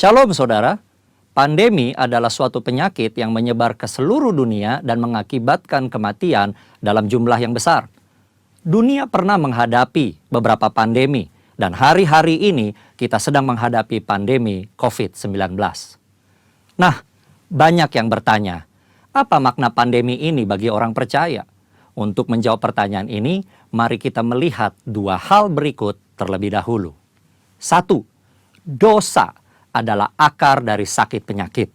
Shalom saudara, pandemi adalah suatu penyakit yang menyebar ke seluruh dunia dan mengakibatkan kematian dalam jumlah yang besar. Dunia pernah menghadapi beberapa pandemi dan hari-hari ini kita sedang menghadapi pandemi COVID-19. Nah, banyak yang bertanya, apa makna pandemi ini bagi orang percaya? Untuk menjawab pertanyaan ini, mari kita melihat dua hal berikut terlebih dahulu. 1. Dosa adalah akar dari sakit penyakit.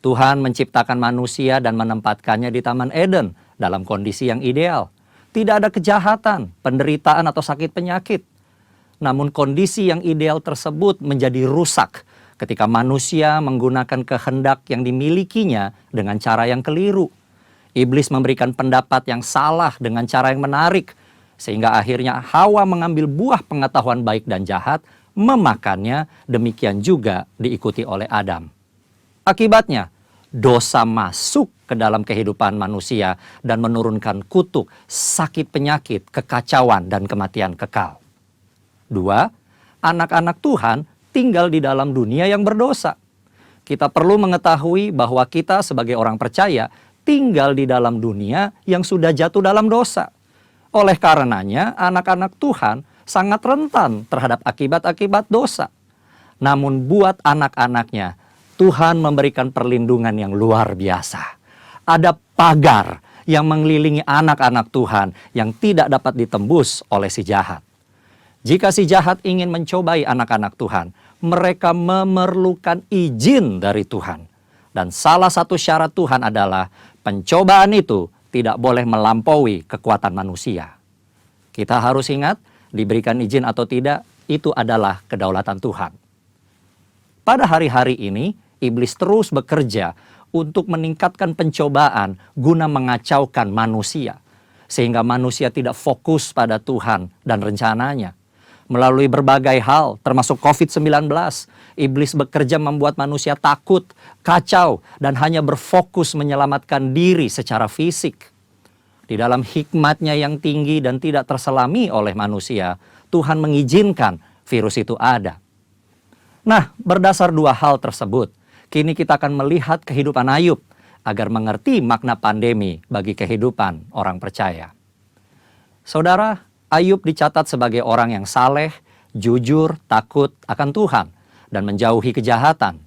Tuhan menciptakan manusia dan menempatkannya di Taman Eden dalam kondisi yang ideal. Tidak ada kejahatan, penderitaan atau sakit penyakit. Namun kondisi yang ideal tersebut menjadi rusak ketika manusia menggunakan kehendak yang dimilikinya dengan cara yang keliru. Iblis memberikan pendapat yang salah dengan cara yang menarik, sehingga akhirnya Hawa mengambil buah pengetahuan baik dan jahat, memakannya, demikian juga diikuti oleh Adam. Akibatnya, dosa masuk ke dalam kehidupan manusia dan menurunkan kutuk, sakit penyakit, kekacauan, dan kematian kekal. 2. Anak-anak Tuhan tinggal di dalam dunia yang berdosa. Kita perlu mengetahui bahwa kita sebagai orang percaya tinggal di dalam dunia yang sudah jatuh dalam dosa. Oleh karenanya, anak-anak Tuhan sangat rentan terhadap akibat-akibat dosa. Namun buat anak-anaknya, Tuhan memberikan perlindungan yang luar biasa. Ada pagar yang mengelilingi anak-anak Tuhan yang tidak dapat ditembus oleh si jahat. Jika si jahat ingin mencobai anak-anak Tuhan, mereka memerlukan izin dari Tuhan. Dan salah satu syarat Tuhan adalah pencobaan itu tidak boleh melampaui kekuatan manusia. Kita harus ingat, diberikan izin atau tidak, itu adalah kedaulatan Tuhan. Pada hari-hari ini, iblis terus bekerja untuk meningkatkan pencobaan guna mengacaukan manusia. Sehingga manusia tidak fokus pada Tuhan dan rencananya. Melalui berbagai hal, termasuk COVID-19, iblis bekerja membuat manusia takut, kacau, dan hanya berfokus menyelamatkan diri secara fisik. Di dalam hikmatnya yang tinggi dan tidak terselami oleh manusia, Tuhan mengizinkan virus itu ada. Nah, berdasar dua hal tersebut, kini kita akan melihat kehidupan Ayub agar mengerti makna pandemi bagi kehidupan orang percaya. Saudara, Ayub dicatat sebagai orang yang saleh, jujur, takut akan Tuhan, dan menjauhi kejahatan.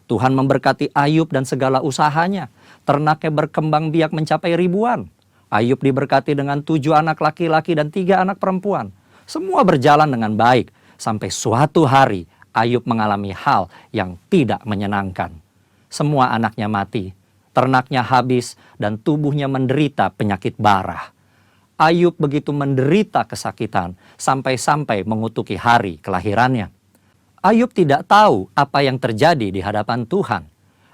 Tuhan memberkati Ayub dan segala usahanya. Ternaknya berkembang biak mencapai ribuan. Ayub diberkati dengan 7 anak laki-laki dan 3 anak perempuan. Semua berjalan dengan baik, sampai suatu hari Ayub mengalami hal yang tidak menyenangkan. Semua anaknya mati, ternaknya habis, dan tubuhnya menderita penyakit bara. Ayub begitu menderita kesakitan sampai-sampai mengutuki hari kelahirannya. Ayub tidak tahu apa yang terjadi di hadapan Tuhan.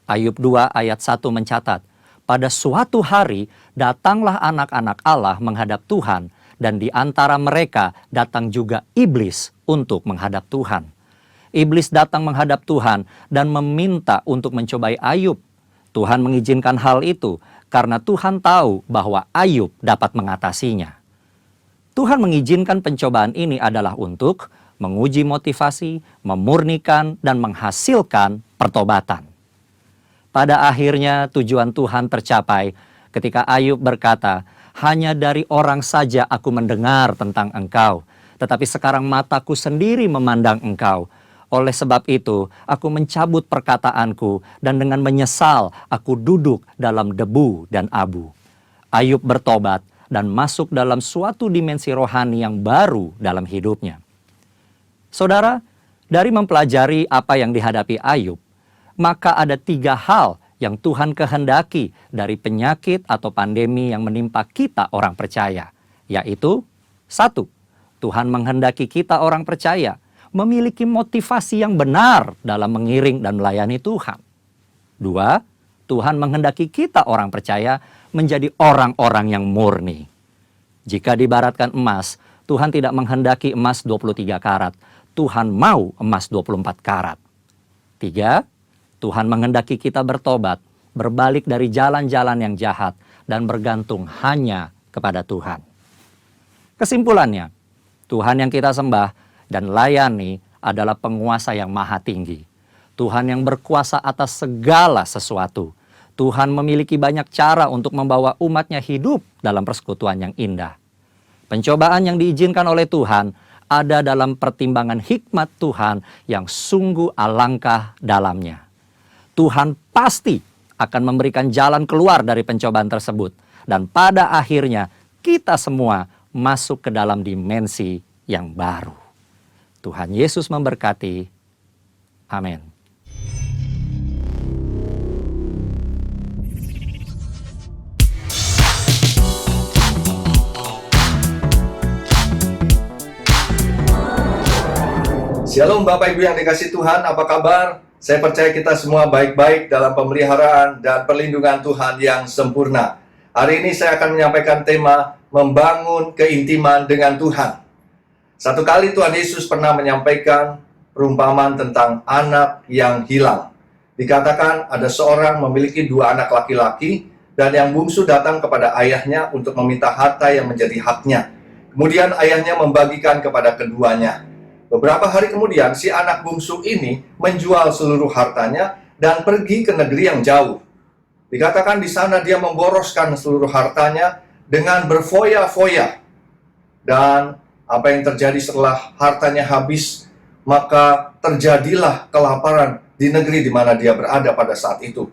Ayub 2 ayat 1 mencatat, pada suatu hari datanglah anak-anak Allah menghadap Tuhan, dan di antara mereka datang juga iblis untuk menghadap Tuhan. Iblis datang menghadap Tuhan dan meminta untuk mencobai Ayub. Tuhan mengizinkan hal itu karena Tuhan tahu bahwa Ayub dapat mengatasinya. Tuhan mengizinkan pencobaan ini adalah untuk menguji motivasi, memurnikan, dan menghasilkan pertobatan. Pada akhirnya tujuan Tuhan tercapai ketika Ayub berkata, hanya dari orang saja aku mendengar tentang engkau, tetapi sekarang mataku sendiri memandang engkau. Oleh sebab itu, aku mencabut perkataanku dan dengan menyesal aku duduk dalam debu dan abu. Ayub bertobat dan masuk dalam suatu dimensi rohani yang baru dalam hidupnya. Saudara, dari mempelajari apa yang dihadapi Ayub, maka ada 3 hal yang Tuhan kehendaki dari penyakit atau pandemi yang menimpa kita orang percaya, yaitu 1. Tuhan menghendaki kita orang percaya memiliki motivasi yang benar dalam mengiring dan melayani Tuhan. 2. Tuhan menghendaki kita orang percaya menjadi orang-orang yang murni. Jika diibaratkan emas, Tuhan tidak menghendaki emas 23 karat. Tuhan mau emas 24 karat. 3. Tuhan menghendaki kita bertobat, berbalik dari jalan-jalan yang jahat, dan bergantung hanya kepada Tuhan. Kesimpulannya, Tuhan yang kita sembah dan layani adalah penguasa yang maha tinggi. Tuhan yang berkuasa atas segala sesuatu. Tuhan memiliki banyak cara untuk membawa umatnya hidup dalam persekutuan yang indah. Pencobaan yang diizinkan oleh Tuhan ada dalam pertimbangan hikmat Tuhan yang sungguh alangkah dalamnya. Tuhan pasti akan memberikan jalan keluar dari pencobaan tersebut. Dan pada akhirnya kita semua masuk ke dalam dimensi yang baru. Tuhan Yesus memberkati. Amin. Shalom Bapak Ibu yang dikasihi Tuhan, apa kabar? Saya percaya kita semua baik-baik dalam pemeliharaan dan perlindungan Tuhan yang sempurna. Hari ini saya akan menyampaikan tema membangun keintiman dengan Tuhan. Satu kali Tuhan Yesus pernah menyampaikan perumpamaan tentang anak yang hilang. Dikatakan ada seorang memiliki 2 anak laki-laki dan yang bungsu datang kepada ayahnya untuk meminta harta yang menjadi haknya. Kemudian ayahnya membagikan kepada keduanya. Beberapa hari kemudian, si anak bungsu ini menjual seluruh hartanya dan pergi ke negeri yang jauh. Dikatakan di sana dia memboroskan seluruh hartanya dengan berfoya-foya. Dan apa yang terjadi setelah hartanya habis, maka terjadilah kelaparan di negeri di mana dia berada pada saat itu.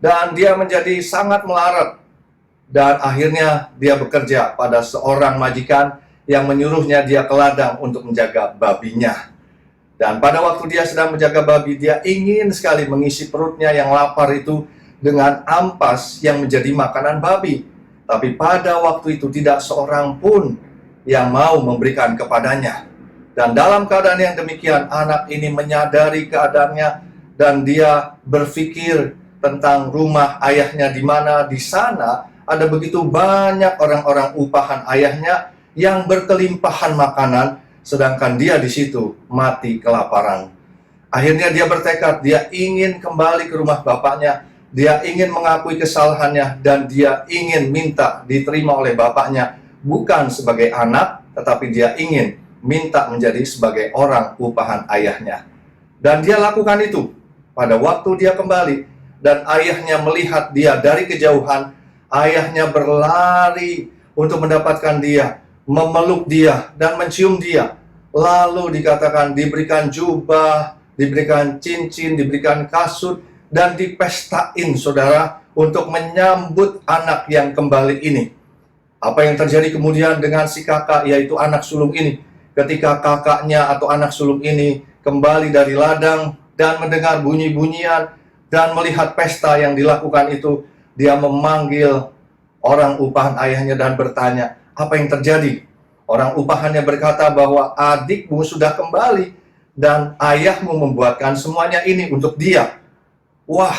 Dan dia menjadi sangat melarat. Dan akhirnya dia bekerja pada seorang majikan yang menyuruhnya dia ke ladang untuk menjaga babinya. Dan pada waktu dia sedang menjaga babi, dia ingin sekali mengisi perutnya yang lapar itu dengan ampas yang menjadi makanan babi. Tapi pada waktu itu tidak seorang pun yang mau memberikan kepadanya. Dan dalam keadaan yang demikian, anak ini menyadari keadaannya dan dia berpikir tentang rumah ayahnya di mana di sana ada begitu banyak orang-orang upahan ayahnya yang berkelimpahan makanan, sedangkan dia di situ mati kelaparan. Akhirnya dia bertekad, dia ingin kembali ke rumah bapaknya, dia ingin mengakui kesalahannya, dan dia ingin minta diterima oleh bapaknya, bukan sebagai anak, tetapi dia ingin minta menjadi sebagai orang upahan ayahnya. Dan dia lakukan itu. Pada waktu dia kembali, dan ayahnya melihat dia dari kejauhan, ayahnya berlari untuk mendapatkan dia, memeluk dia dan mencium dia. Lalu dikatakan diberikan jubah, diberikan cincin, diberikan kasut, dan dipestain saudara untuk menyambut anak yang kembali ini. Apa yang terjadi kemudian dengan si kakak, yaitu anak sulung ini? Ketika kakaknya atau anak sulung ini kembali dari ladang dan mendengar bunyi-bunyian dan melihat pesta yang dilakukan itu, dia memanggil orang upahan ayahnya dan bertanya, apa yang terjadi? Orang upahannya berkata bahwa adikmu sudah kembali dan ayahmu membuatkan semuanya ini untuk dia. Wah,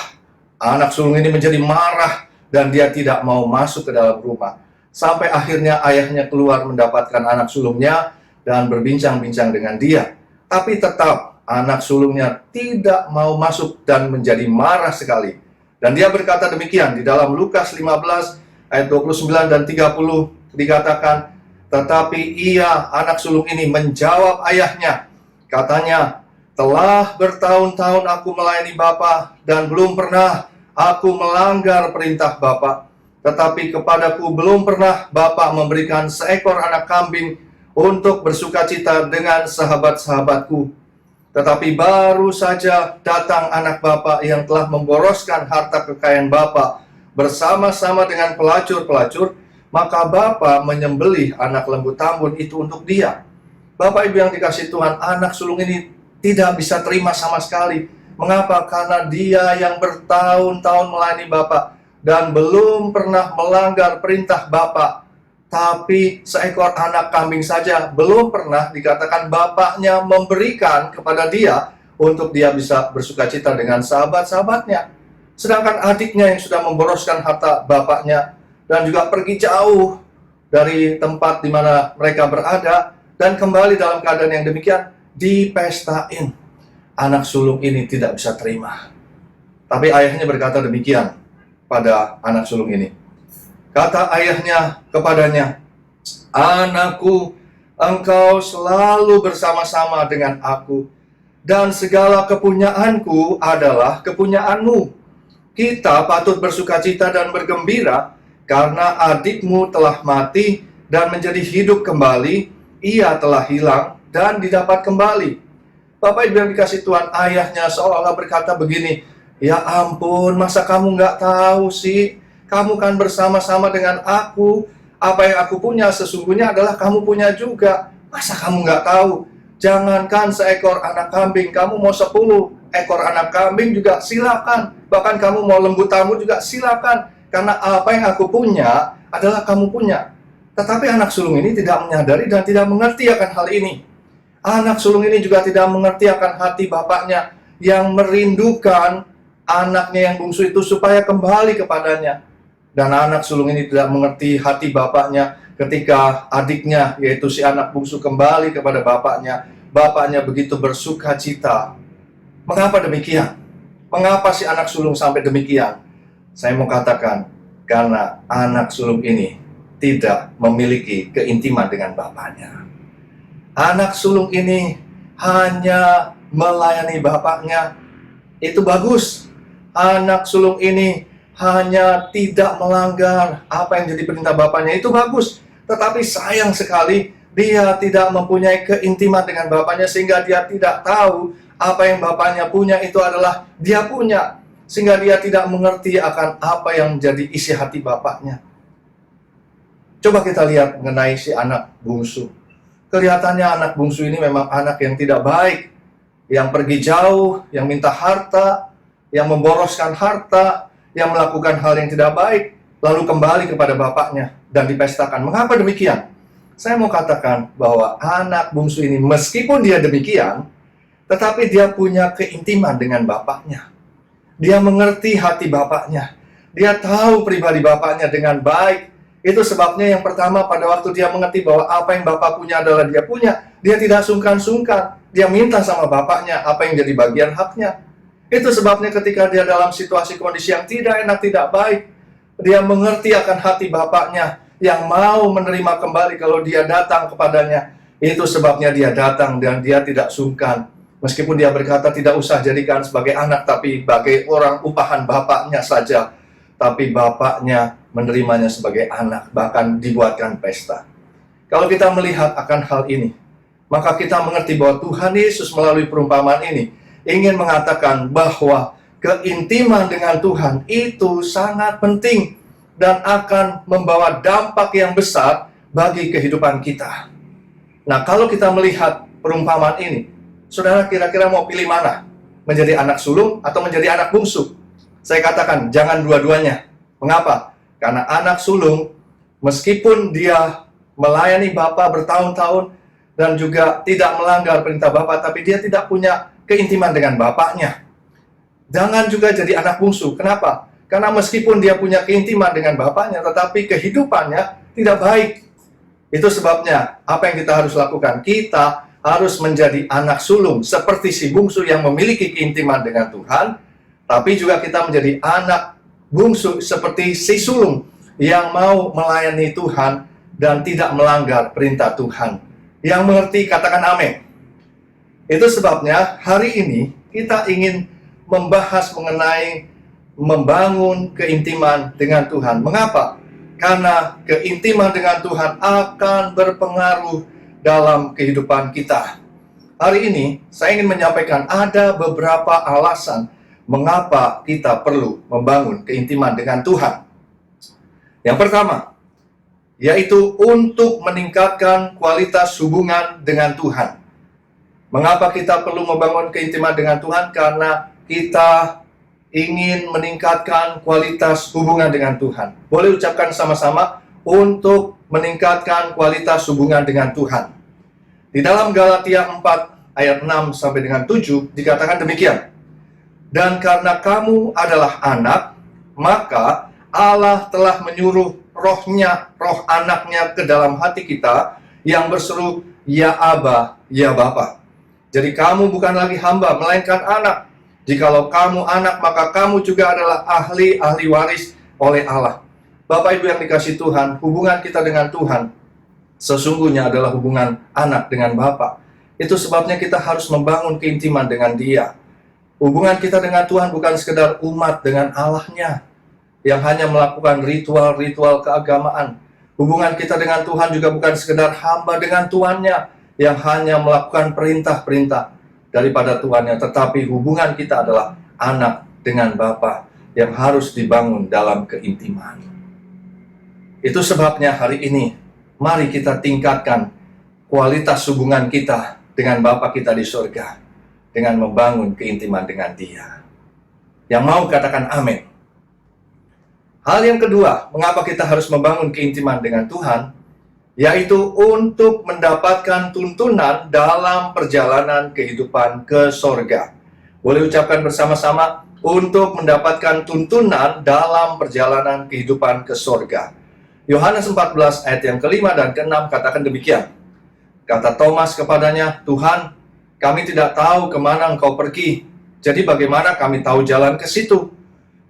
anak sulung ini menjadi marah dan dia tidak mau masuk ke dalam rumah. Sampai akhirnya ayahnya keluar mendapatkan anak sulungnya dan berbincang-bincang dengan dia. Tapi tetap anak sulungnya tidak mau masuk dan menjadi marah sekali. Dan dia berkata demikian di dalam Lukas 15 ayat 29 dan 30 dikatakan, tetapi ia, anak sulung ini, menjawab ayahnya. Katanya, telah bertahun-tahun aku melayani Bapa dan belum pernah aku melanggar perintah Bapa. Tetapi kepadaku belum pernah Bapa memberikan seekor anak kambing untuk bersukacita dengan sahabat-sahabatku. Tetapi baru saja datang anak Bapa yang telah memboroskan harta kekayaan Bapa bersama-sama dengan pelacur-pelacur, maka Bapa menyembelih anak lembu tambun itu untuk dia. Bapak Ibu yang dikasihi Tuhan, anak sulung ini tidak bisa terima sama sekali. Mengapa? Karena dia yang bertahun-tahun melayani Bapa dan belum pernah melanggar perintah Bapa. Tapi seekor anak kambing saja belum pernah dikatakan bapaknya memberikan kepada dia untuk dia bisa bersukacita dengan sahabat-sahabatnya. Sedangkan adiknya yang sudah memboroskan harta bapaknya dan juga pergi jauh dari tempat di mana mereka berada dan kembali dalam keadaan yang demikian, dipestain. Anak sulung ini tidak bisa terima. Tapi ayahnya berkata demikian pada anak sulung ini. Kata ayahnya kepadanya, anakku, engkau selalu bersama-sama dengan aku, dan segala kepunyaanku adalah kepunyaanmu. Kita patut bersukacita dan bergembira karena adikmu telah mati dan menjadi hidup kembali, ia telah hilang dan didapat kembali. Bapak Ibu yang dikasih Tuhan, ayahnya seolah-olah berkata begini, ya ampun, masa kamu nggak tahu sih? Kamu kan bersama-sama dengan aku. Apa yang aku punya sesungguhnya adalah kamu punya juga. Masa kamu nggak tahu? Jangankan seekor anak kambing, kamu mau 10 ekor anak kambing juga silakan. Bahkan kamu mau lembu tamu juga silakan. Karena apa yang aku punya adalah kamu punya. Tetapi anak sulung ini tidak menyadari dan tidak mengerti akan hal ini. Anak sulung ini juga tidak mengerti akan hati bapaknya yang merindukan anaknya yang bungsu itu supaya kembali kepadanya. Dan anak sulung ini tidak mengerti hati bapaknya ketika adiknya, yaitu si anak bungsu, kembali kepada bapaknya. Bapaknya begitu bersuka cita. Mengapa demikian? Mengapa si anak sulung sampai demikian? Saya mau katakan, karena anak sulung ini tidak memiliki keintiman dengan bapaknya. Anak sulung ini hanya melayani bapaknya. Itu bagus. Anak sulung ini hanya tidak melanggar apa yang jadi perintah bapaknya. Itu bagus. Tetapi sayang sekali, dia tidak mempunyai keintiman dengan bapaknya, sehingga dia tidak tahu apa yang bapaknya punya itu adalah dia punya. Sehingga dia tidak mengerti akan apa yang menjadi isi hati bapaknya. Coba kita lihat mengenai si anak bungsu. Kelihatannya anak bungsu ini memang anak yang tidak baik, yang pergi jauh, yang minta harta, yang memboroskan harta, yang melakukan hal yang tidak baik, lalu kembali kepada bapaknya dan dipestakan. Mengapa demikian? Saya mau katakan bahwa anak bungsu ini meskipun dia demikian, tetapi dia punya keintiman dengan bapaknya. Dia mengerti hati bapaknya. Dia tahu pribadi bapaknya dengan baik. Itu sebabnya yang pertama, pada waktu dia mengerti bahwa apa yang bapak punya adalah dia punya, dia tidak sungkan-sungkan. Dia minta sama bapaknya apa yang jadi bagian haknya. Itu sebabnya ketika dia dalam situasi kondisi yang tidak enak, tidak baik, dia mengerti akan hati bapaknya yang mau menerima kembali kalau dia datang kepadanya. Itu sebabnya dia datang dan dia tidak sungkan. Meskipun dia berkata tidak usah jadikan sebagai anak, tapi sebagai orang upahan bapaknya saja. Tapi bapaknya menerimanya sebagai anak, bahkan dibuatkan pesta. Kalau kita melihat akan hal ini, maka kita mengerti bahwa Tuhan Yesus melalui perumpamaan ini ingin mengatakan bahwa keintiman dengan Tuhan itu sangat penting dan akan membawa dampak yang besar bagi kehidupan kita. Nah, kalau kita melihat perumpamaan ini, saudara kira-kira mau pilih mana? Menjadi anak sulung atau menjadi anak bungsu? Saya katakan, jangan dua-duanya. Mengapa? Karena anak sulung, meskipun dia melayani Bapa bertahun-tahun dan juga tidak melanggar perintah Bapa, tapi dia tidak punya keintiman dengan bapaknya. Jangan juga jadi anak bungsu. Kenapa? Karena meskipun dia punya keintiman dengan bapaknya, tetapi kehidupannya tidak baik. Itu sebabnya, apa yang kita harus lakukan? Kita harus menjadi anak sulung, seperti si bungsu yang memiliki keintiman dengan Tuhan, tapi juga kita menjadi anak bungsu seperti si sulung yang mau melayani Tuhan dan tidak melanggar perintah Tuhan. Yang mengerti, katakan amin. Itu sebabnya hari ini kita ingin membahas mengenai membangun keintiman dengan Tuhan. Mengapa? Karena keintiman dengan Tuhan akan berpengaruh dalam kehidupan kita. Hari ini saya ingin menyampaikan ada beberapa alasan mengapa kita perlu membangun keintiman dengan Tuhan. Yang pertama, yaitu untuk meningkatkan kualitas hubungan dengan Tuhan. Mengapa kita perlu membangun keintiman dengan Tuhan? Karena kita ingin meningkatkan kualitas hubungan dengan Tuhan. Boleh ucapkan sama-sama, untuk meningkatkan kualitas hubungan dengan Tuhan. Di dalam Galatia 4 ayat 6 sampai dengan 7 dikatakan demikian. Dan karena kamu adalah anak, maka Allah telah menyuruh rohnya, roh anaknya ke dalam hati kita yang berseru, ya Aba, ya Bapa. Jadi kamu bukan lagi hamba, melainkan anak. Jikalau kamu anak, maka kamu juga adalah ahli waris oleh Allah. Bapak Ibu yang dikasih Tuhan, hubungan kita dengan Tuhan sesungguhnya adalah hubungan anak dengan Bapa. Itu sebabnya kita harus membangun keintiman dengan Dia. Hubungan kita dengan Tuhan bukan sekedar umat dengan Allahnya yang hanya melakukan ritual-ritual keagamaan. Hubungan kita dengan Tuhan juga bukan sekedar hamba dengan Tuannya yang hanya melakukan perintah-perintah daripada Tuannya, tetapi hubungan kita adalah anak dengan Bapa yang harus dibangun dalam keintiman. Itu sebabnya hari ini, mari kita tingkatkan kualitas hubungan kita dengan Bapa kita di surga dengan membangun keintiman dengan Dia. Yang mau katakan amin. Hal yang kedua, mengapa kita harus membangun keintiman dengan Tuhan, yaitu untuk mendapatkan tuntunan dalam perjalanan kehidupan ke sorga. Boleh ucapkan bersama-sama, untuk mendapatkan tuntunan dalam perjalanan kehidupan ke sorga. Yohanes 14 ayat yang kelima dan keenam katakan demikian. Kata Thomas kepadanya, Tuhan, kami tidak tahu kemana Engkau pergi, jadi bagaimana kami tahu jalan ke situ?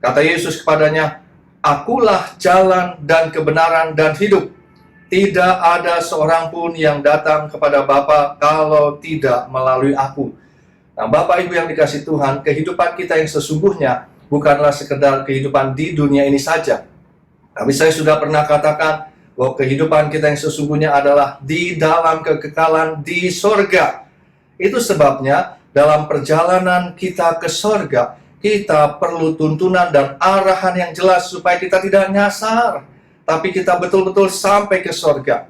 Kata Yesus kepadanya, Akulah jalan dan kebenaran dan hidup. Tidak ada seorang pun yang datang kepada Bapa kalau tidak melalui aku. Nah, Bapak Ibu yang dikasihi Tuhan, kehidupan kita yang sesungguhnya bukanlah sekedar kehidupan di dunia ini saja. Tapi saya sudah pernah katakan bahwa kehidupan kita yang sesungguhnya adalah di dalam kekekalan di sorga. Itu sebabnya dalam perjalanan kita ke sorga, kita perlu tuntunan dan arahan yang jelas supaya kita tidak nyasar, tapi kita betul-betul sampai ke sorga.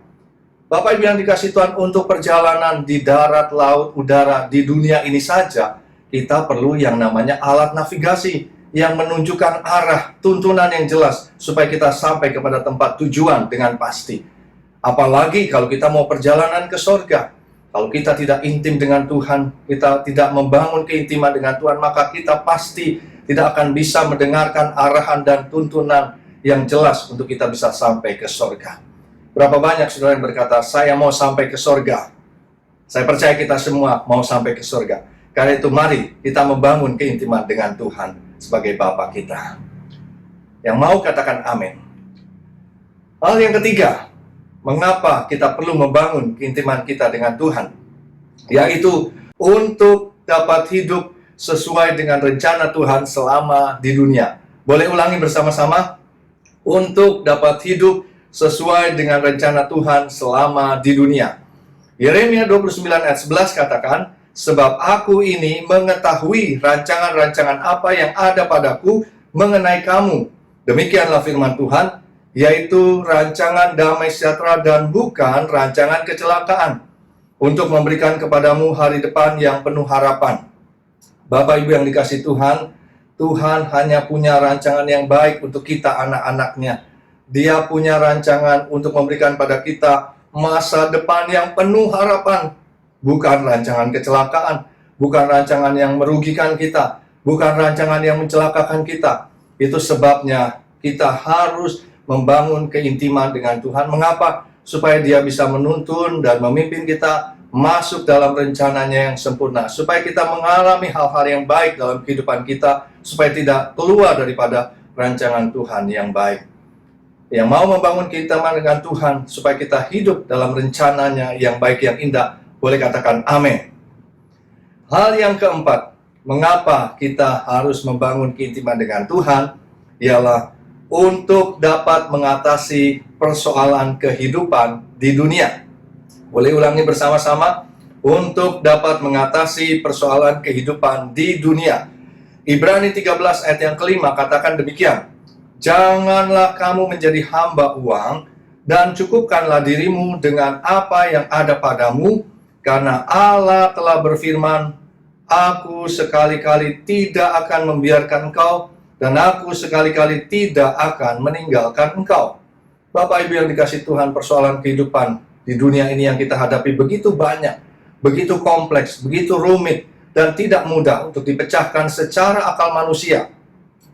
Bapak Ibu yang dikasihi Tuhan, untuk perjalanan di darat, laut, udara, di dunia ini saja, kita perlu yang namanya alat navigasi yang menunjukkan arah, tuntunan yang jelas, supaya kita sampai kepada tempat tujuan dengan pasti. Apalagi kalau kita mau perjalanan ke sorga. Kalau kita tidak intim dengan Tuhan, kita tidak membangun keintiman dengan Tuhan, maka kita pasti tidak akan bisa mendengarkan arahan dan tuntunan yang jelas untuk kita bisa sampai ke sorga. Berapa banyak saudara yang berkata, saya mau sampai ke sorga. Saya percaya kita semua mau sampai ke sorga. Karena itu mari kita membangun keintiman dengan Tuhan sebagai Bapa kita. Yang mau katakan amin. Hal yang ketiga, mengapa kita perlu membangun keintiman kita dengan Tuhan? Yaitu untuk dapat hidup sesuai dengan rencana Tuhan selama di dunia. Boleh ulangi bersama-sama? Untuk dapat hidup sesuai dengan rencana Tuhan selama di dunia. Yeremia 29 ayat 11 katakan, sebab aku ini mengetahui rancangan-rancangan apa yang ada padaku mengenai kamu. Demikianlah firman Tuhan, yaitu rancangan damai sejahtera dan bukan rancangan kecelakaan, untuk memberikan kepadamu hari depan yang penuh harapan. Bapak Ibu yang dikasihi Tuhan, Tuhan hanya punya rancangan yang baik untuk kita anak-anaknya. Dia punya rancangan untuk memberikan pada kita masa depan yang penuh harapan. Bukan rancangan kecelakaan, bukan rancangan yang merugikan kita, bukan rancangan yang mencelakakan kita. Itu sebabnya kita harus membangun keintiman dengan Tuhan. Mengapa? Supaya Dia bisa menuntun dan memimpin kita masuk dalam rencananya yang sempurna. Supaya kita mengalami hal-hal yang baik dalam kehidupan kita, supaya tidak keluar daripada rancangan Tuhan yang baik. Yang mau membangun keintiman dengan Tuhan, supaya kita hidup dalam rencananya yang baik, yang indah, boleh katakan amin. Hal yang keempat, mengapa kita harus membangun keintiman dengan Tuhan, ialah untuk dapat mengatasi persoalan kehidupan di dunia. Boleh ulangi bersama-sama? Untuk dapat mengatasi persoalan kehidupan di dunia. Ibrani 13 ayat yang kelima katakan demikian. Janganlah kamu menjadi hamba uang, dan cukupkanlah dirimu dengan apa yang ada padamu, karena Allah telah berfirman, Aku sekali-kali tidak akan membiarkan engkau, dan aku sekali-kali tidak akan meninggalkan engkau. Bapak Ibu yang dikasihi Tuhan, persoalan kehidupan di dunia ini yang kita hadapi begitu banyak, begitu kompleks, begitu rumit, dan tidak mudah untuk dipecahkan secara akal manusia.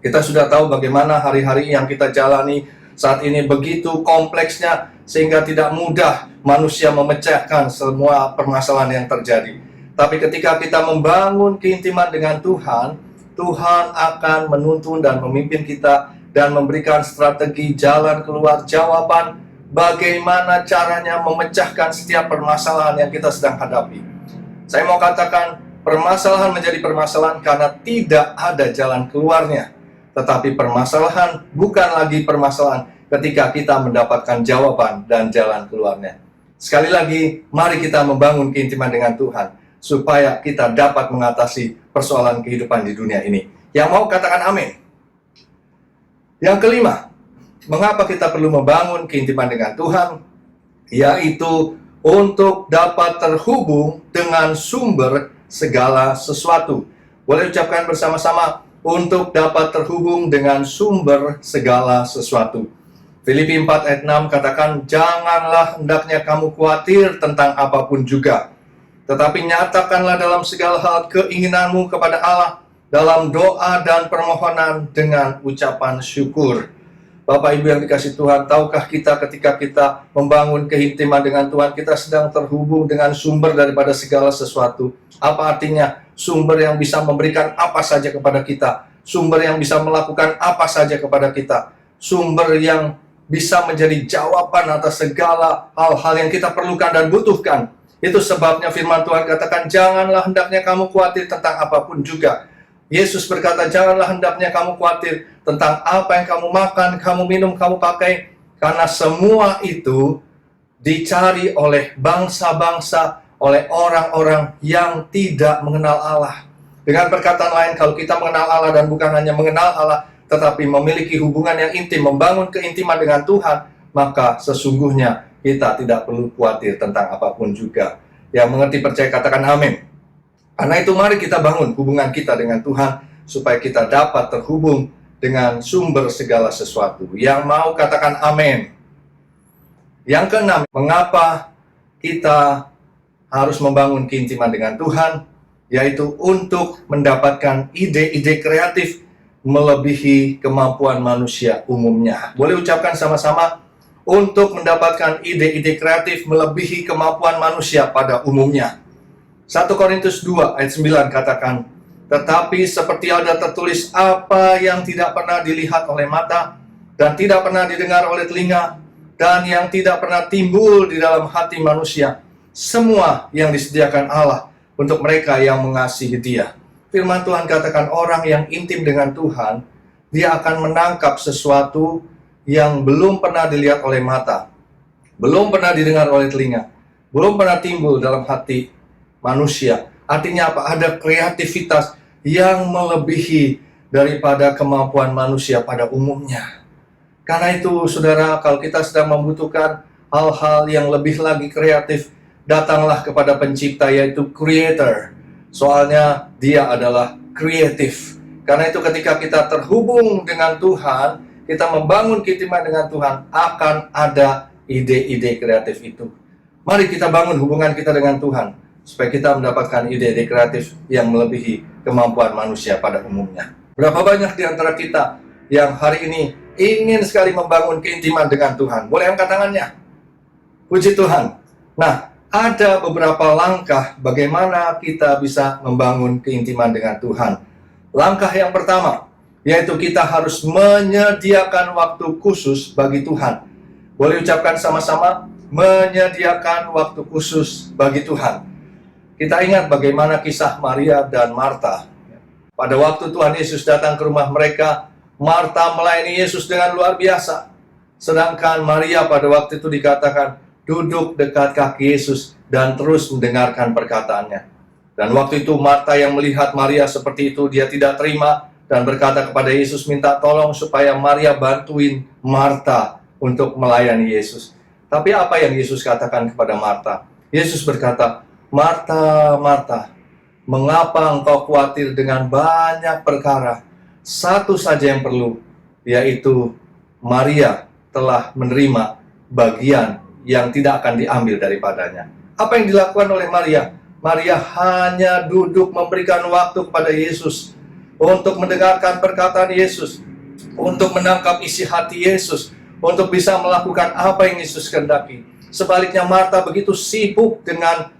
Kita sudah tahu bagaimana hari-hari yang kita jalani saat ini begitu kompleksnya, sehingga tidak mudah manusia memecahkan semua permasalahan yang terjadi. Tapi ketika kita membangun keintiman dengan Tuhan, Tuhan akan menuntun dan memimpin kita dan memberikan strategi jalan keluar, jawaban bagaimana caranya memecahkan setiap permasalahan yang kita sedang hadapi. Saya mau katakan, permasalahan menjadi permasalahan karena tidak ada jalan keluarnya. Tetapi permasalahan bukan lagi permasalahan ketika kita mendapatkan jawaban dan jalan keluarnya. Sekali lagi, mari kita membangun keintiman dengan Tuhan, supaya kita dapat mengatasi persoalan kehidupan di dunia ini. Yang mau katakan amin. Yang kelima, mengapa kita perlu membangun keintiman dengan Tuhan? Yaitu untuk dapat terhubung dengan sumber segala sesuatu. Boleh ucapkan bersama-sama, untuk dapat terhubung dengan sumber segala sesuatu. Filipi 4 ayat 6 katakan, janganlah hendaknya kamu khawatir tentang apapun juga, tetapi nyatakanlah dalam segala hal keinginanmu kepada Allah dalam doa dan permohonan dengan ucapan syukur. Bapak Ibu yang dikasih Tuhan, tahukah kita ketika kita membangun keintiman dengan Tuhan, kita sedang terhubung dengan sumber daripada segala sesuatu. Apa artinya? Sumber yang bisa memberikan apa saja kepada kita, sumber yang bisa melakukan apa saja kepada kita, sumber yang bisa menjadi jawaban atas segala hal-hal yang kita perlukan dan butuhkan. Itu sebabnya firman Tuhan katakan, janganlah hendaknya kamu khawatir tentang apapun juga. Yesus berkata, janganlah hendaknya kamu khawatir tentang apa yang kamu makan, kamu minum, kamu pakai, karena semua itu dicari oleh bangsa-bangsa, oleh orang-orang yang tidak mengenal Allah. Dengan perkataan lain, kalau kita mengenal Allah dan bukan hanya mengenal Allah, tetapi memiliki hubungan yang intim, membangun keintiman dengan Tuhan, maka sesungguhnya kita tidak perlu khawatir tentang apapun juga. Yang mengerti percaya katakan amin. Karena itu mari kita bangun hubungan kita dengan Tuhan, supaya kita dapat terhubung dengan sumber segala sesuatu. Yang mau katakan amin. Yang keenam, mengapa kita harus membangun keintiman dengan Tuhan? Yaitu untuk mendapatkan ide-ide kreatif melebihi kemampuan manusia umumnya. Boleh ucapkan sama-sama, untuk mendapatkan ide-ide kreatif melebihi kemampuan manusia pada umumnya. 1 Korintus 2 ayat 9 katakan, tetapi seperti ada tertulis, apa yang tidak pernah dilihat oleh mata, dan tidak pernah didengar oleh telinga, dan yang tidak pernah timbul di dalam hati manusia, semua yang disediakan Allah untuk mereka yang mengasihi Dia. Firman Tuhan katakan, orang yang intim dengan Tuhan, dia akan menangkap sesuatu yang belum pernah dilihat oleh mata, belum pernah didengar oleh telinga, belum pernah timbul dalam hati manusia. Artinya apa? Ada kreativitas yang melebihi daripada kemampuan manusia pada umumnya. Karena itu, saudara, kalau kita sedang membutuhkan hal-hal yang lebih lagi kreatif, datanglah kepada pencipta, yaitu Creator. Soalnya dia adalah kreatif. Karena itu ketika kita terhubung dengan Tuhan, kita membangun keintiman dengan Tuhan, akan ada ide-ide kreatif itu. Mari kita bangun hubungan kita dengan Tuhan, supaya kita mendapatkan ide-ide kreatif yang melebihi kemampuan manusia pada umumnya. Berapa banyak di antara kita yang hari ini ingin sekali membangun keintiman dengan Tuhan? Boleh angkat tangannya? Puji Tuhan. Nah, ada beberapa langkah bagaimana kita bisa membangun keintiman dengan Tuhan. Langkah yang pertama, yaitu kita harus menyediakan waktu khusus bagi Tuhan. Boleh ucapkan sama-sama, menyediakan waktu khusus bagi Tuhan. Kita ingat bagaimana kisah Maria dan Marta. Pada waktu Tuhan Yesus datang ke rumah mereka, Marta melayani Yesus dengan luar biasa. Sedangkan Maria pada waktu itu dikatakan duduk dekat kaki Yesus dan terus mendengarkan perkataannya. Dan waktu itu Marta yang melihat Maria seperti itu, dia tidak terima dan berkata kepada Yesus, minta tolong supaya Maria bantuin Marta untuk melayani Yesus. Tapi apa yang Yesus katakan kepada Marta? Yesus berkata, Marta, Marta, mengapa engkau khawatir dengan banyak perkara? Satu saja yang perlu, yaitu Maria telah menerima bagian yang tidak akan diambil daripadanya. Apa yang dilakukan oleh Maria? Maria hanya duduk memberikan waktu kepada Yesus, untuk mendengarkan perkataan Yesus, untuk menangkap isi hati Yesus, untuk bisa melakukan apa yang Yesus kehendaki. Sebaliknya Marta begitu sibuk dengan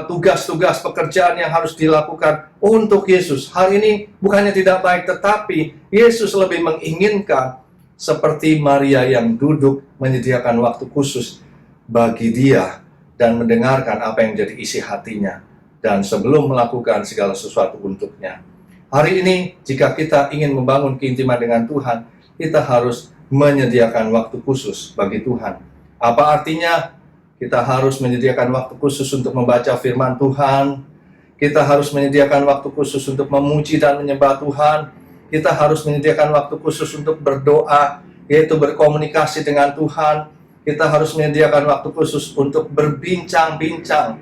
tugas-tugas pekerjaan yang harus dilakukan untuk Yesus. Hal ini bukannya tidak baik, tetapi Yesus lebih menginginkan seperti Maria yang duduk menyediakan waktu khusus bagi dia dan mendengarkan apa yang menjadi isi hatinya. dan sebelum melakukan segala sesuatu untuknya. Hari ini, jika kita ingin membangun keintiman dengan Tuhan, kita harus menyediakan waktu khusus bagi Tuhan. Apa artinya? Kita harus menyediakan waktu khusus untuk membaca firman Tuhan. Kita harus menyediakan waktu khusus untuk memuji dan menyembah Tuhan. Kita harus menyediakan waktu khusus untuk berdoa, yaitu berkomunikasi dengan Tuhan. Kita harus menyediakan waktu khusus untuk berbincang-bincang,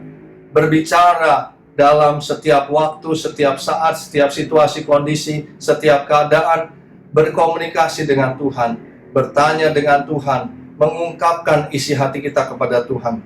berbicara dalam setiap waktu, setiap saat, setiap situasi, kondisi, setiap keadaan, berkomunikasi dengan Tuhan, bertanya dengan Tuhan, mengungkapkan isi hati kita kepada Tuhan.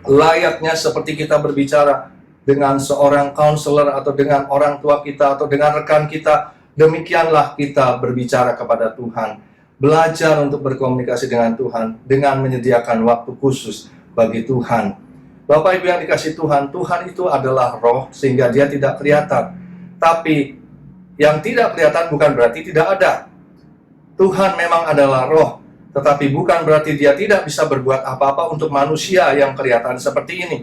Layaknya seperti kita berbicara dengan seorang counselor atau dengan orang tua kita atau dengan rekan kita, demikianlah kita berbicara kepada Tuhan. Belajar untuk berkomunikasi dengan Tuhan dengan menyediakan waktu khusus bagi Tuhan. Bapak Ibu yang dikasihi Tuhan, Tuhan itu adalah roh sehingga dia tidak kelihatan. Tapi yang tidak kelihatan bukan berarti tidak ada. Tuhan memang adalah roh, tetapi bukan berarti dia tidak bisa berbuat apa-apa untuk manusia yang kelihatan seperti ini.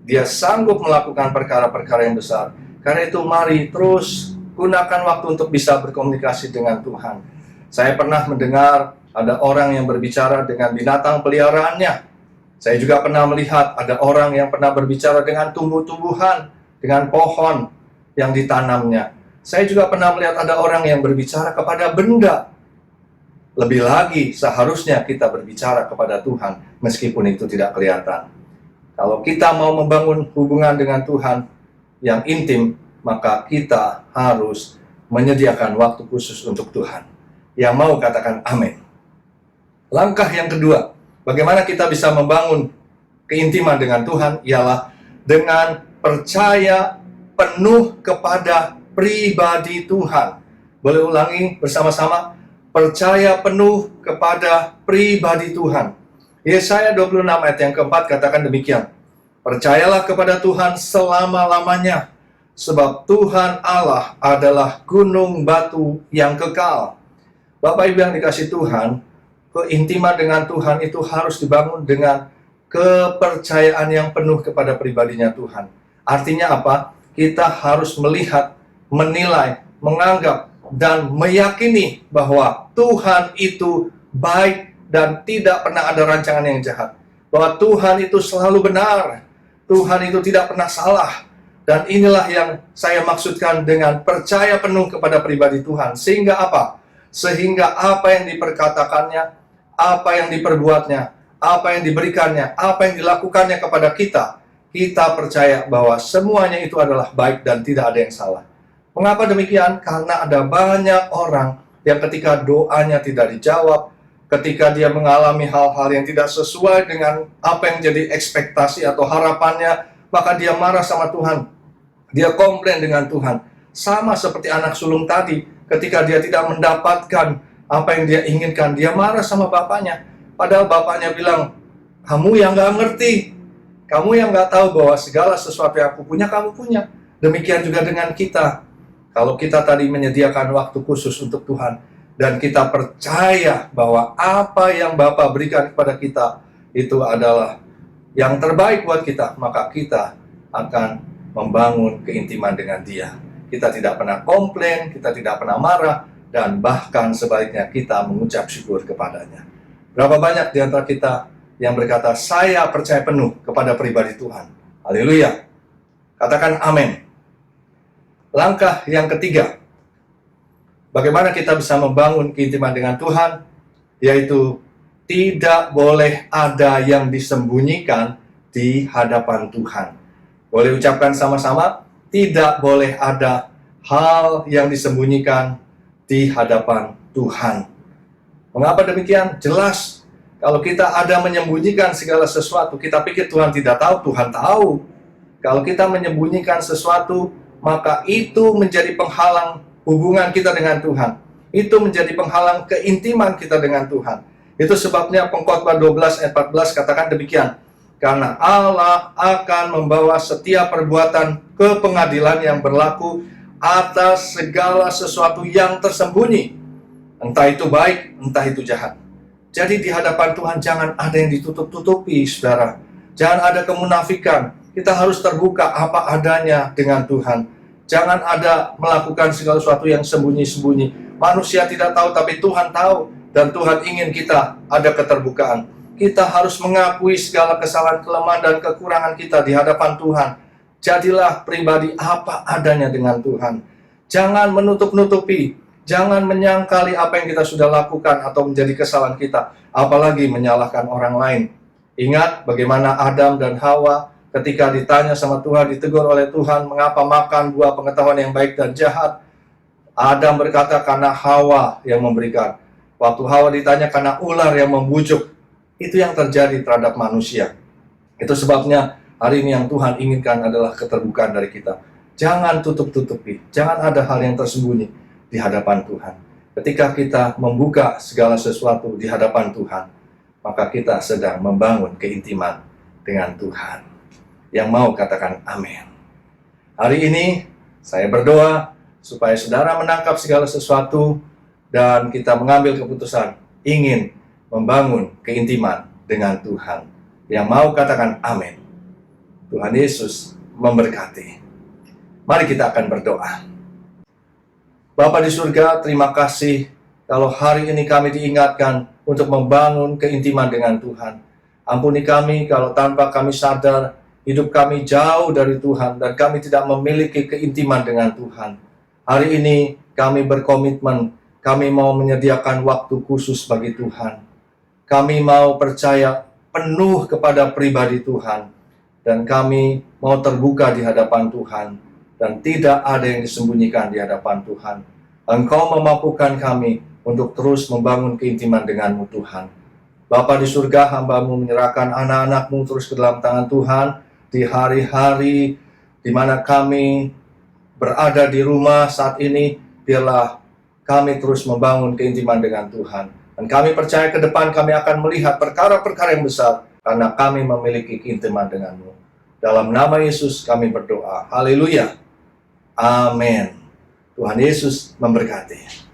Dia sanggup melakukan perkara-perkara yang besar. Karena itu mari terus gunakan waktu untuk bisa berkomunikasi dengan Tuhan. Saya pernah mendengar ada orang yang berbicara dengan binatang peliharaannya. Saya juga pernah melihat ada orang yang pernah berbicara dengan tumbuh-tumbuhan, dengan pohon yang ditanamnya. Saya juga pernah melihat ada orang yang berbicara kepada benda. Lebih lagi seharusnya kita berbicara kepada Tuhan meskipun itu tidak kelihatan. Kalau kita mau membangun hubungan dengan Tuhan yang intim, maka kita harus menyediakan waktu khusus untuk Tuhan. Yang mau katakan amin. Langkah yang kedua, bagaimana kita bisa membangun keintiman dengan Tuhan ialah dengan percaya penuh kepada pribadi Tuhan. Boleh ulangi bersama-sama? Percaya penuh kepada pribadi Tuhan. Yesaya 26 ayat yang keempat katakan demikian. Percayalah kepada Tuhan selama-lamanya, sebab Tuhan Allah adalah gunung batu yang kekal. Bapak Ibu yang dikasihi Tuhan, keintiman dengan Tuhan itu harus dibangun dengan kepercayaan yang penuh kepada pribadinya Tuhan. Artinya apa? Kita harus melihat, menilai, menganggap, dan meyakini bahwa Tuhan itu baik dan tidak pernah ada rancangan yang jahat. Bahwa Tuhan itu selalu benar, Tuhan itu tidak pernah salah. Dan inilah yang saya maksudkan dengan percaya penuh kepada pribadi Tuhan. Sehingga apa? Sehingga apa yang diperkatakannya, apa yang diperbuatnya, apa yang diberikannya, apa yang dilakukannya kepada kita, kita percaya bahwa semuanya itu adalah baik dan tidak ada yang salah. Mengapa demikian? Karena ada banyak orang yang ketika doanya tidak dijawab, ketika dia mengalami hal-hal yang tidak sesuai dengan apa yang jadi ekspektasi atau harapannya, maka dia marah sama Tuhan. Dia komplain dengan Tuhan. Sama seperti anak sulung tadi, ketika dia tidak mendapatkan apa yang dia inginkan, dia marah sama bapaknya. Padahal bapaknya bilang, kamu yang gak ngerti, kamu yang gak tahu bahwa segala sesuatu yang aku punya, kamu punya. Demikian juga dengan kita. Kalau kita tadi menyediakan waktu khusus untuk Tuhan, dan kita percaya bahwa apa yang Bapa berikan kepada kita, itu adalah yang terbaik buat kita, maka kita akan membangun keintiman dengan Dia. Kita tidak pernah komplain, kita tidak pernah marah, dan bahkan sebaliknya kita mengucap syukur kepadanya. Berapa banyak di antara kita yang berkata, saya percaya penuh kepada pribadi Tuhan. Haleluya. Katakan amin. Langkah yang ketiga, bagaimana kita bisa membangun keintiman dengan Tuhan, yaitu tidak boleh ada yang disembunyikan di hadapan Tuhan. Boleh ucapkan sama-sama, tidak boleh ada hal yang disembunyikan di hadapan Tuhan. Mengapa demikian? Jelas, kalau kita ada menyembunyikan segala sesuatu, kita pikir Tuhan tidak tahu, Tuhan tahu. Kalau kita menyembunyikan sesuatu, maka itu menjadi penghalang hubungan kita dengan Tuhan. Itu menjadi penghalang keintiman kita dengan Tuhan. Itu sebabnya Pengkhotbah 12 ayat 14 katakan demikian. Karena Allah akan membawa setiap perbuatan ke pengadilan yang berlaku atas segala sesuatu yang tersembunyi. Entah itu baik, entah itu jahat. Jadi di hadapan Tuhan jangan ada yang ditutup-tutupi, saudara. Jangan ada kemunafikan. Kita harus terbuka apa adanya dengan Tuhan. Jangan ada melakukan segala sesuatu yang sembunyi-sembunyi. Manusia tidak tahu, tapi Tuhan tahu. Dan Tuhan ingin kita ada keterbukaan. Kita harus mengakui segala kesalahan, kelemahan, dan kekurangan kita di hadapan Tuhan. Jadilah pribadi apa adanya dengan Tuhan. Jangan menutup-nutupi. Jangan menyangkali apa yang kita sudah lakukan atau menjadi kesalahan kita. Apalagi menyalahkan orang lain. Ingat bagaimana Adam dan Hawa ketika ditanya sama Tuhan, ditegur oleh Tuhan, mengapa makan buah pengetahuan yang baik dan jahat? Adam berkata, karena Hawa yang memberikan. Waktu Hawa ditanya, karena ular yang membujuk. Itu yang terjadi terhadap manusia. Itu sebabnya hari ini yang Tuhan inginkan adalah keterbukaan dari kita. Jangan tutup-tutupi, jangan ada hal yang tersembunyi di hadapan Tuhan. Ketika kita membuka segala sesuatu di hadapan Tuhan, maka kita sedang membangun keintiman dengan Tuhan. Yang mau katakan amin. Hari ini saya berdoa supaya saudara menangkap segala sesuatu dan kita mengambil keputusan ingin membangun keintiman dengan Tuhan. Yang mau katakan amin. Tuhan Yesus memberkati. Mari kita akan berdoa. Bapa di surga, terima kasih kalau hari ini kami diingatkan untuk membangun keintiman dengan Tuhan. Ampuni kami kalau tanpa kami sadar hidup kami jauh dari Tuhan dan kami tidak memiliki keintiman dengan Tuhan. Hari ini kami berkomitmen, kami mau menyediakan waktu khusus bagi Tuhan. Kami mau percaya penuh kepada pribadi Tuhan. Dan kami mau terbuka di hadapan Tuhan. Dan tidak ada yang disembunyikan di hadapan Tuhan. Engkau memampukan kami untuk terus membangun keintiman denganmu Tuhan. Bapa di surga, hamba-Mu menyerahkan anak-anak-Mu terus ke dalam tangan Tuhan. Di hari-hari di mana kami berada di rumah saat ini, biarlah kami terus membangun keintiman dengan Tuhan. Dan kami percaya ke depan kami akan melihat perkara-perkara yang besar, karena kami memiliki keintiman dengan-Mu. Dalam nama Yesus kami berdoa. Haleluya. Amin. Tuhan Yesus memberkati.